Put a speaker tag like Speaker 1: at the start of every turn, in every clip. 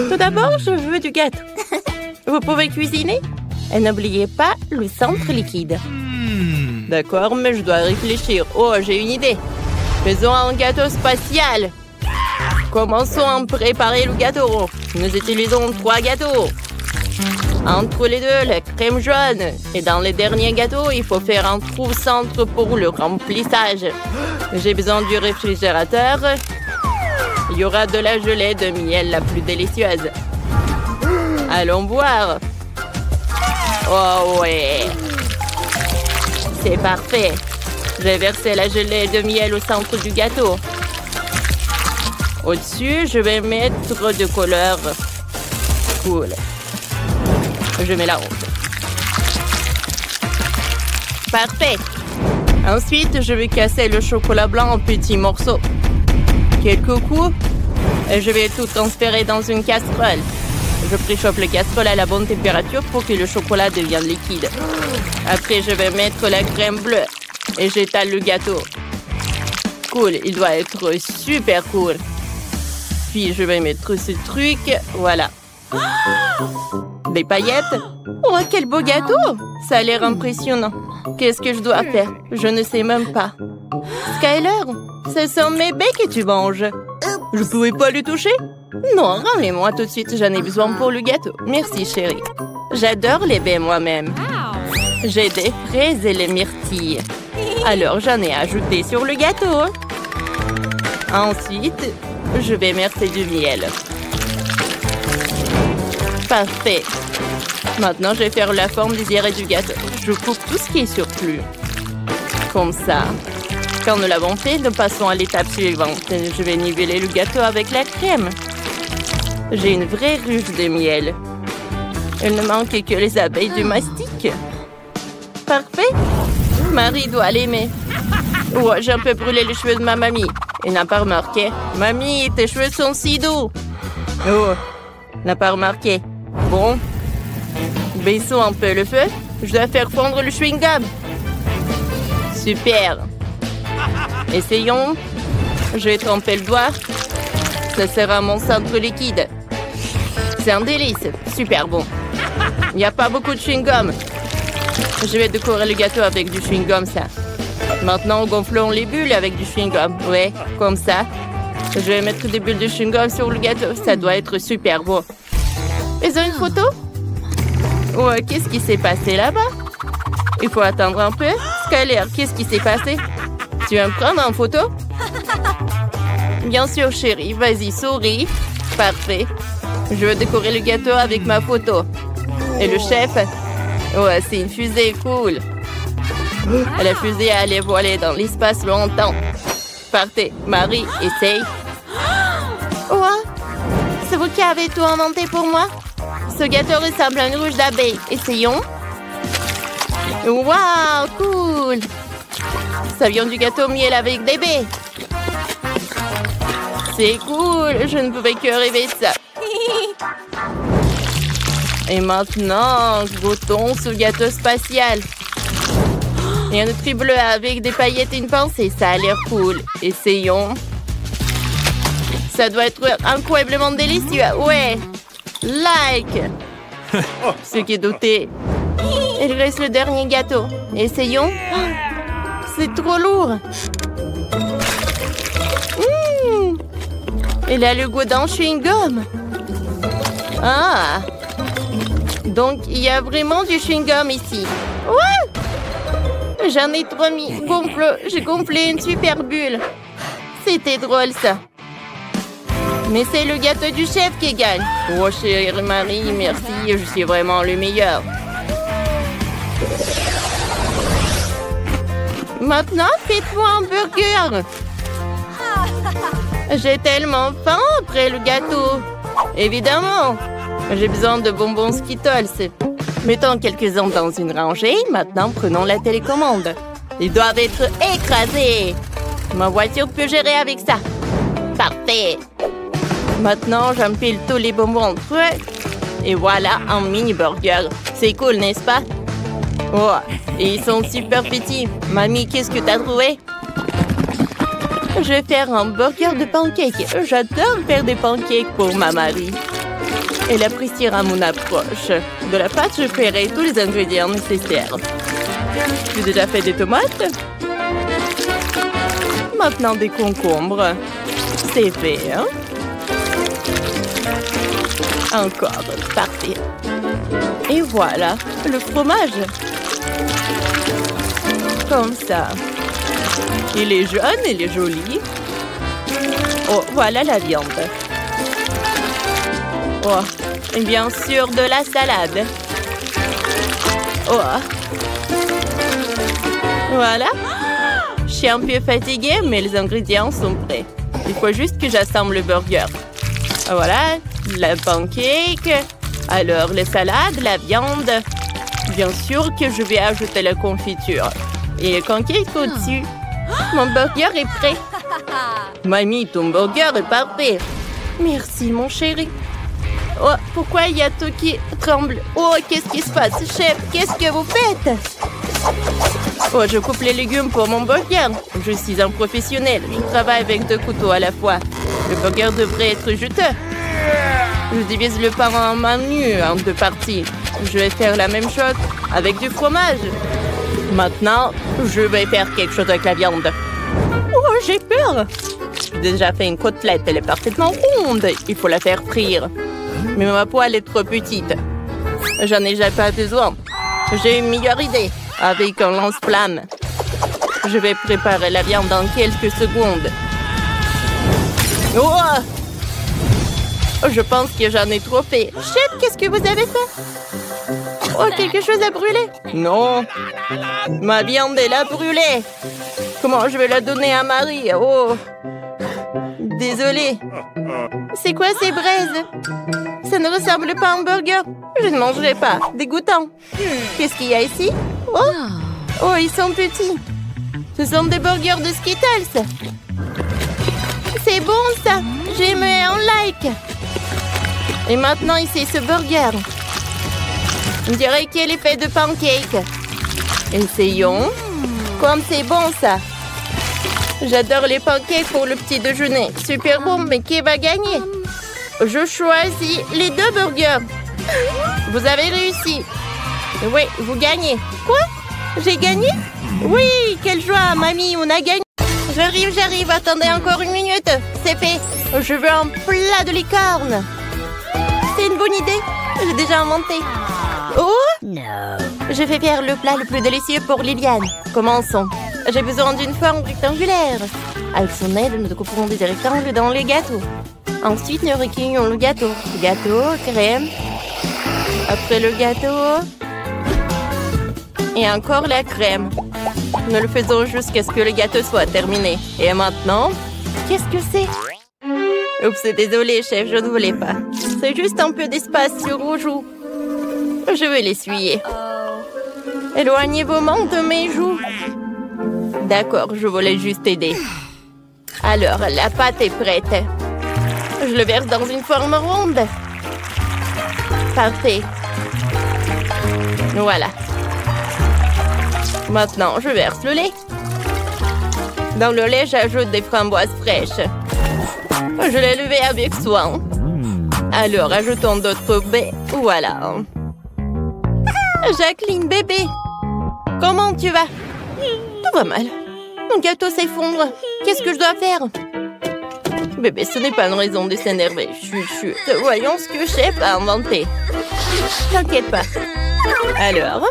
Speaker 1: Tout d'abord, je veux du gâteau. Vous pouvez cuisiner? Et n'oubliez pas le centre liquide. D'accord, mais je dois réfléchir. Oh, j'ai une idée. Faisons un gâteau spatial. Commençons à préparer le gâteau. Nous utilisons 3 gâteaux. Entre les deux, la crème jaune. Et dans les derniers gâteaux, il faut faire un trou centre pour le remplissage. J'ai besoin du réfrigérateur. Il y aura de la gelée de miel la plus délicieuse. Allons voir. Oh ouais. C'est parfait. J'ai versé la gelée de miel au centre du gâteau. Au-dessus, je vais mettre de couleur. Cool. Je mets la honte. Parfait. Ensuite, je vais casser le chocolat blanc en petits morceaux. Quelques coups, et je vais tout transférer dans une casserole. Je préchauffe la casserole à la bonne température pour que le chocolat devienne liquide. Après, je vais mettre la crème bleue et j'étale le gâteau. Cool, il doit être super cool. Puis, je vais mettre ce truc, voilà. Des paillettes. Oh, quel beau gâteau! Ça a l'air impressionnant. Qu'est-ce que je dois faire? Je ne sais même pas. Skyler, ce sont mes baies que tu manges. Je pouvais pas les toucher? Non, rends-les-moi tout de suite. J'en ai besoin pour le gâteau. Merci, chérie. J'adore les baies moi-même. J'ai des fraises et les myrtilles. Alors, j'en ai ajouté sur le gâteau. Ensuite, je vais mettre du miel. Parfait. Maintenant, je vais faire la forme désirée du gâteau. Je coupe tout ce qui est surplus. Comme ça. Quand nous l'avons fait, nous passons à l'étape suivante. Je vais niveler le gâteau avec la crème. J'ai une vraie ruche de miel. Il ne manque que les abeilles du mastic. Parfait. Marie doit l'aimer. Oh, j'ai un peu brûlé les cheveux de ma mamie. Elle n'a pas remarqué. Mamie, tes cheveux sont si doux. Oh, n'a pas remarqué. Bon. Baissons un peu le feu. Je dois faire fondre le chewing-gum. Super. Essayons. Je vais tremper le doigt. Ça sera mon centre liquide. C'est un délice. Super bon. Il n'y a pas beaucoup de chewing-gum. Je vais décorer le gâteau avec du chewing-gum, ça. Maintenant, gonflons les bulles avec du chewing-gum. Ouais, comme ça. Je vais mettre des bulles de chewing-gum sur le gâteau. Ça doit être super beau. Ils ont une photo? Ouais, qu'est-ce qui s'est passé là-bas? Il faut attendre un peu. Skyler, qu'est-ce qui s'est passé? Tu veux me prendre en photo? Bien sûr, chérie. Vas-y, souris. Parfait. Je veux décorer le gâteau avec ma photo. Et le chef? Ouais, c'est une fusée cool. La fusée allait voler dans l'espace longtemps. Partez. Marie, essaye. Ouais. C'est vous qui avez tout inventé pour moi? Ce gâteau ressemble à une ruche d'abeilles. Essayons. Waouh, cool! Ça vient du gâteau miel avec des baies. C'est cool, je ne pouvais que rêver de ça. Et maintenant, goûtons ce gâteau spatial. Il y a un truc bleu avec des paillettes et une pensée, ça a l'air cool. Essayons. Ça doit être incroyablement délicieux, ouais. Like! Ce qui est douté. Il reste le dernier gâteau. Essayons. C'est trop lourd. Il a le goût d'un chewing-gum. Ah. Donc, il y a vraiment du chewing-gum ici. Ouais. J'en ai trop mis. J'ai gonflé une super bulle. C'était drôle, ça. Mais c'est le gâteau du chef qui gagne. Oh, chérie Marie, merci. Je suis vraiment le meilleur. Maintenant, faites-moi un burger. J'ai tellement faim après le gâteau. Évidemment. J'ai besoin de bonbons Skittles. Mettons quelques-uns dans une rangée. Maintenant, prenons la télécommande. Ils doivent être écrasés. Ma voiture peut gérer avec ça. Parfait. Maintenant, j'empile tous les bonbons entre eux. Et voilà un mini burger. C'est cool, n'est-ce pas? Oh, et ils sont super petits. Mamie, qu'est-ce que t'as trouvé? Je vais faire un burger de pancakes. J'adore faire des pancakes pour ma Marie. Elle appréciera mon approche. De la pâte, je ferai tous les ingrédients nécessaires. J'ai déjà fait des tomates. Maintenant des concombres. C'est fait, hein? Encore, parfait. Et voilà, le fromage. Comme ça. Il est jaune, il est joli. Oh, voilà la viande. Oh, et bien sûr de la salade. Oh. Voilà. Je suis un peu fatiguée, mais les ingrédients sont prêts. Il faut juste que j'assemble le burger. Voilà, la pancake. Alors, les salades, la viande. Bien sûr que je vais ajouter la confiture. Et le pancake au-dessus. Mon burger est prêt. Mamie, ton burger est parfait. Merci, mon chéri. Oh, pourquoi il y a tout qui tremble? Oh, qu'est-ce qui se passe? Chef, qu'est-ce que vous faites? Oh, je coupe les légumes pour mon burger. Je suis un professionnel. Je travaille avec 2 couteaux à la fois. Le burger devrait être juteux. Je divise le pain en menu en 2 parties. Je vais faire la même chose avec du fromage. Maintenant, je vais faire quelque chose avec la viande. Oh, j'ai peur. J'ai déjà fait une côtelette. Elle est parfaitement ronde. Il faut la faire frire. Mais ma poêle est trop petite. J'en ai déjà pas besoin. J'ai une meilleure idée. Avec un lance-flamme. Je vais préparer la viande dans quelques secondes. Oh! Je pense que j'en ai trop fait. Chef, qu'est-ce que vous avez fait? Oh, quelque chose a brûlé? Non. Ma viande, elle a brûlé. Comment je vais la donner à Marie? Oh. Désolée. C'est quoi ces braises? Ça ne ressemble pas à un burger. Je ne mangerai pas. Dégoûtant. Qu'est-ce qu'il y a ici? Oh. Oh, ils sont petits. Ce sont des burgers de Skittles. C'est bon, ça. J'ai mis un like. Et maintenant, ici, ce burger. On dirait qu'il est fait de pancakes. Essayons. Comme c'est bon, ça. J'adore les pancakes pour le petit déjeuner. Super bon, mais qui va gagner? Je choisis les 2 burgers. Vous avez réussi. Oui, vous gagnez. Quoi? J'ai gagné? Oui, quelle joie, mamie, on a gagné. J'arrive. Attendez encore une minute. C'est fait. Je veux un plat de licorne. C'est une bonne idée. J'ai déjà inventé. Oh? Non. Je vais faire le plat le plus délicieux pour Liliane. Commençons. J'ai besoin d'une forme rectangulaire. Avec son aide, nous découperons des rectangles dans le gâteau. Ensuite, nous recueillons le gâteau. Gâteau, crème. Après le gâteau. Et encore la crème. Nous le faisons jusqu'à ce que le gâteau soit terminé. Et maintenant, qu'est-ce que c'est? Oups, désolé, chef, je ne voulais pas. C'est juste un peu d'espace sur vos joues. Je vais l'essuyer. Éloignez vos mains de mes joues. D'accord, je voulais juste aider. Alors, la pâte est prête. Je le verse dans une forme ronde. Parfait. Voilà. Maintenant, je verse le lait. Dans le lait, j'ajoute des framboises fraîches. Je l'ai levé avec soin. Alors, ajoutons d'autres baies. Voilà. Jacqueline, bébé. Comment tu vas? Tout va mal. Mon gâteau s'effondre. Qu'est-ce que je dois faire? Bébé, ce n'est pas une raison de s'énerver. Chut. Voyons ce que chef a inventé. T'inquiète pas. Alors?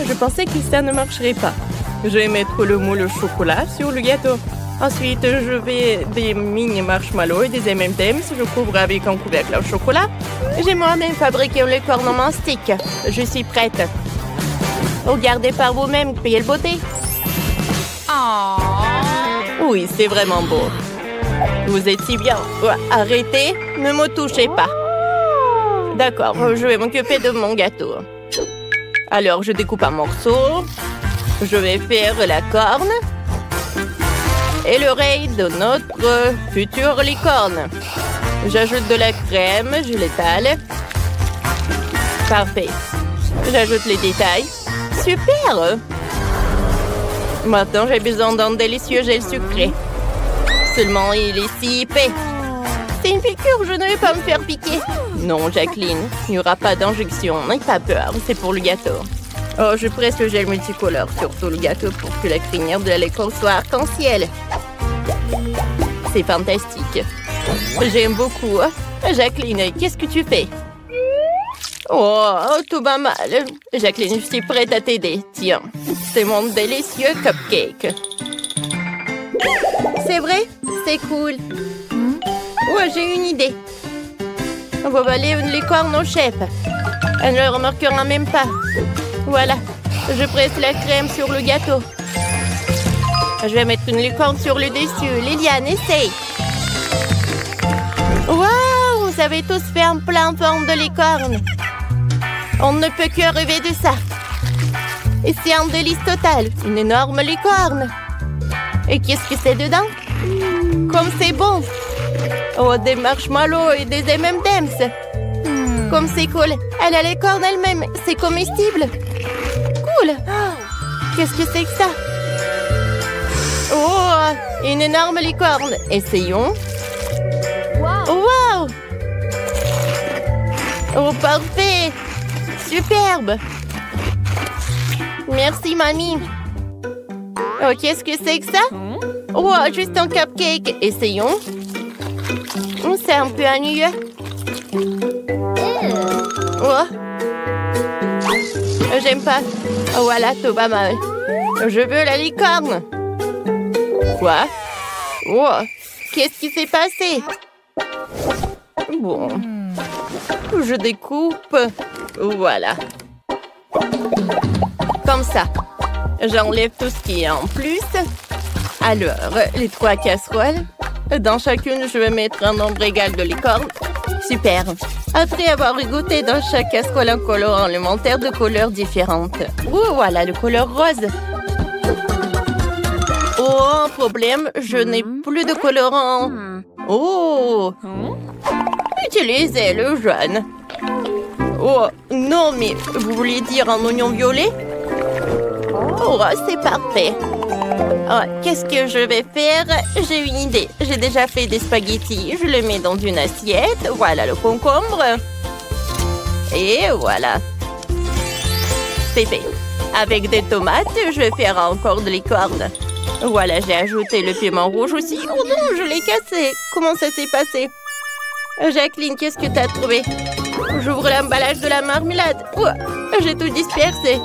Speaker 1: Je pensais que ça ne marcherait pas. Je vais mettre le moule au chocolat sur le gâteau. Ensuite, je vais des mini marshmallows et des M&M's. Je couvre avec un couvercle au chocolat. J'ai moi-même fabriqué un licorne en mastic. Je suis prête. Regardez par vous-même, quelle beauté. Oui, c'est vraiment beau. Vous êtes si bien. Arrêtez, ne me touchez pas. D'accord, je vais m'occuper de mon gâteau. Alors, je découpe un morceau. Je vais faire la corne et l'oreille de notre future licorne. J'ajoute de la crème, je l'étale. Parfait. J'ajoute les détails. Super! Maintenant, j'ai besoin d'un délicieux gel sucré. Seulement, il est si épais. C'est une piqûre, je ne vais pas me faire piquer. Non, Jacqueline, il n'y aura pas d'injection. N'aie pas peur, c'est pour le gâteau. Oh, je presse le gel multicolore sur tout le gâteau pour que la crinière de l'école soit arc-en-ciel. C'est fantastique. J'aime beaucoup. Jacqueline, qu'est-ce que tu fais? Oh, tout va mal. Jacqueline, je suis prête à t'aider. Tiens, c'est mon délicieux cupcake. C'est vrai? C'est cool. Ouais, j'ai une idée. On va valer les cornes au chef. Elle ne le remarquera même pas. Voilà, je presse la crème sur le gâteau. Je vais mettre une licorne sur le dessus. Liliane, essaye. Waouh, vous avez tous fait un plat en forme de licorne. On ne peut que rêver de ça. Et c'est un délice total. Une énorme licorne. Et qu'est-ce que c'est dedans? Comme c'est bon. Oh, des marshmallows et des M&M's. Comme c'est cool. Elle a les cornes elle-même. C'est comestible. Cool. Qu'est-ce que c'est que ça? Oh, une énorme licorne. Essayons. Wow. Oh, parfait. Superbe. Merci, mamie. Oh, qu'est-ce que c'est que ça? Oh, juste un cupcake. Essayons. C'est un peu ennuyeux. Oh. J'aime pas. Oh, voilà, tout va mal. Je veux la licorne. Quoi? Oh, qu'est-ce qui s'est passé? Bon. Je découpe. Voilà. Comme ça. J'enlève tout ce qui est en plus. Alors, les 3 casseroles. Dans chacune, je vais mettre un nombre égal de licornes. Super. Après avoir goûté dans chaque casserole un colorant alimentaire de couleurs différentes. Oh, voilà le couleur rose. Oh, un problème, je n'ai plus de colorant. Oh, utilisez le jaune. Oh, non, mais vous vouliez dire un oignon violet? Oh, c'est parfait. Oh, qu'est-ce que je vais faire? J'ai une idée. J'ai déjà fait des spaghettis. Je les mets dans une assiette. Voilà le concombre. Et voilà. C'est fait. Avec des tomates, je vais faire encore de licorne. Voilà, j'ai ajouté le piment rouge aussi. Oh non, je l'ai cassé. Comment ça s'est passé? Jacqueline, qu'est-ce que tu as trouvé? J'ouvre l'emballage de la marmelade. Oh, j'ai tout dispersé.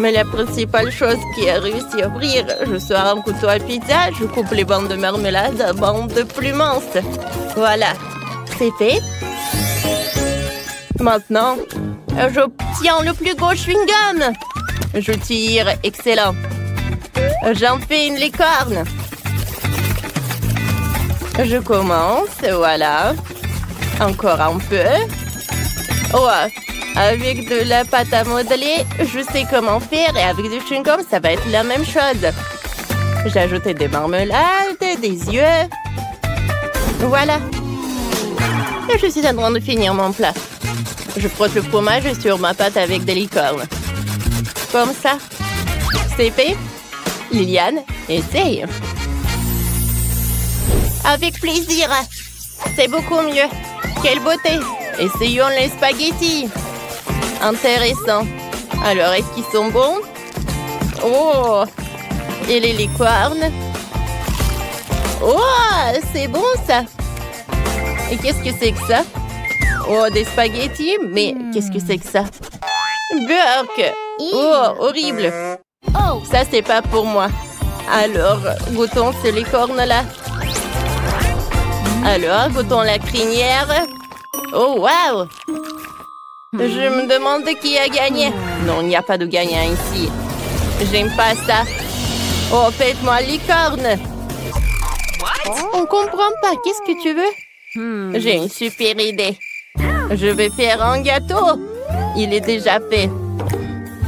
Speaker 1: Mais la principale chose qui a réussi à ouvrir, je sors un couteau à pizza, je coupe les bandes de marmelade à bandes plus minces. Voilà, c'est fait. Maintenant, j'obtiens le plus gros chewing-gum. Je tire, excellent. J'en fais une licorne. Je commence, voilà. Encore un peu. Oh, avec de la pâte à modeler, je sais comment faire et avec du chewing-gum, ça va être la même chose. J'ai ajouté des marmelades, des yeux. Voilà. Et je suis en train de finir mon plat. Je frotte le fromage sur ma pâte avec des licornes. Comme ça. C'est fait. Liliane, essaye. Avec plaisir. C'est beaucoup mieux. Quelle beauté. Essayons les spaghettis. Intéressant. Alors, est-ce qu'ils sont bons? Oh! Et les licornes? Oh! C'est bon, ça! Et qu'est-ce que c'est que ça? Oh, des spaghettis? Mais qu'est-ce que c'est que ça? Burk! Oh, horrible! Ça, c'est pas pour moi. Alors, goûtons ces licornes-là. Alors, goûtons la crinière. Oh, wow! Je me demande qui a gagné. Non, il n'y a pas de gagnant ici. J'aime pas ça. Oh, faites-moi licorne. On comprend pas. Qu'est-ce que tu veux? J'ai une super idée. Je vais faire un gâteau. Il est déjà fait.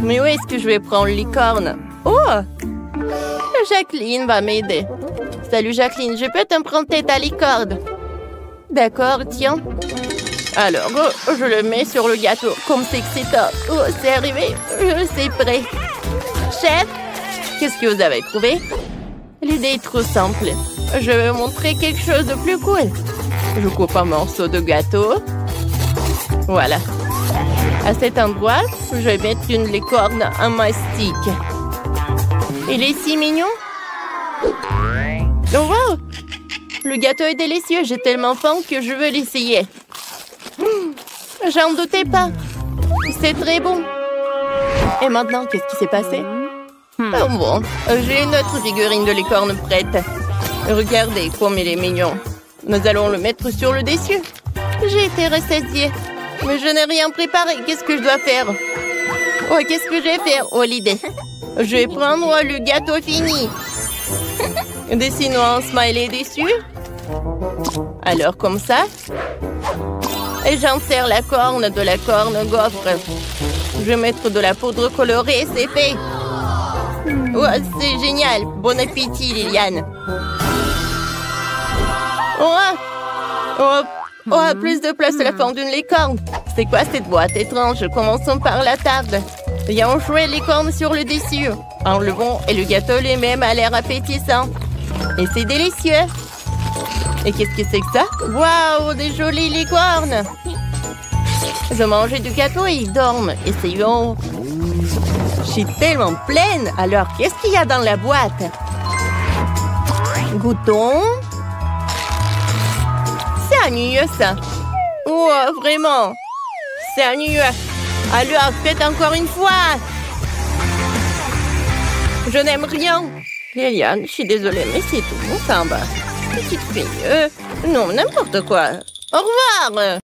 Speaker 1: Mais où est-ce que je vais prendre licorne? Oh! Jacqueline va m'aider. Salut Jacqueline, je peux t'emprunter ta licorne? D'accord, tiens. Alors, je le mets sur le gâteau. Comme c'est excitant. Oh, c'est arrivé. C'est prêt. Chef, Qu'est-ce que vous avez trouvé? L'idée est trop simple. Je vais vous montrer quelque chose de plus cool. Je coupe un morceau de gâteau. Voilà. À cet endroit, je vais mettre une licorne en mastic. Il est si mignon. Oh, wow! Le gâteau est délicieux. J'ai tellement faim que je veux l'essayer. J'en doutais pas. C'est très bon. Et maintenant, qu'est-ce qui s'est passé? Oh bon, j'ai une autre figurine de licorne prête. Regardez comme il est mignon. Nous allons le mettre sur le dessus. J'ai été rassasiée. Mais je n'ai rien préparé. Qu'est-ce que je dois faire? Oh, qu'est-ce que je vais faire? Oh, l'idée. Je vais prendre le gâteau fini. Dessinons un smiley dessus. Alors, comme ça. Et j'insère la corne de la corne gaufre. Je vais mettre de la poudre colorée, c'est fait. Oh, c'est génial. Bon appétit, Liliane. Plus de place à la forme d'une licorne. C'est quoi cette boîte étrange? Commençons par la table. Viens jouer les cornes sur le dessus. Enlevons et le gâteau lui-même a l'air appétissant. Et c'est délicieux. Et qu'est-ce que c'est que ça? Waouh, des jolies licornes. Ils ont mangé du gâteau et ils dorment. Essayons. Je suis tellement pleine. Alors, qu'est-ce qu'il y a dans la boîte? Goûtons. C'est ennuyeux, ça. Oh, vraiment. C'est ennuyeux. Alors, faites encore une fois. Je n'aime rien. Liliane, je suis désolée, mais c'est tout. On s'en va. Petite fille. Non, n'importe quoi. Au revoir.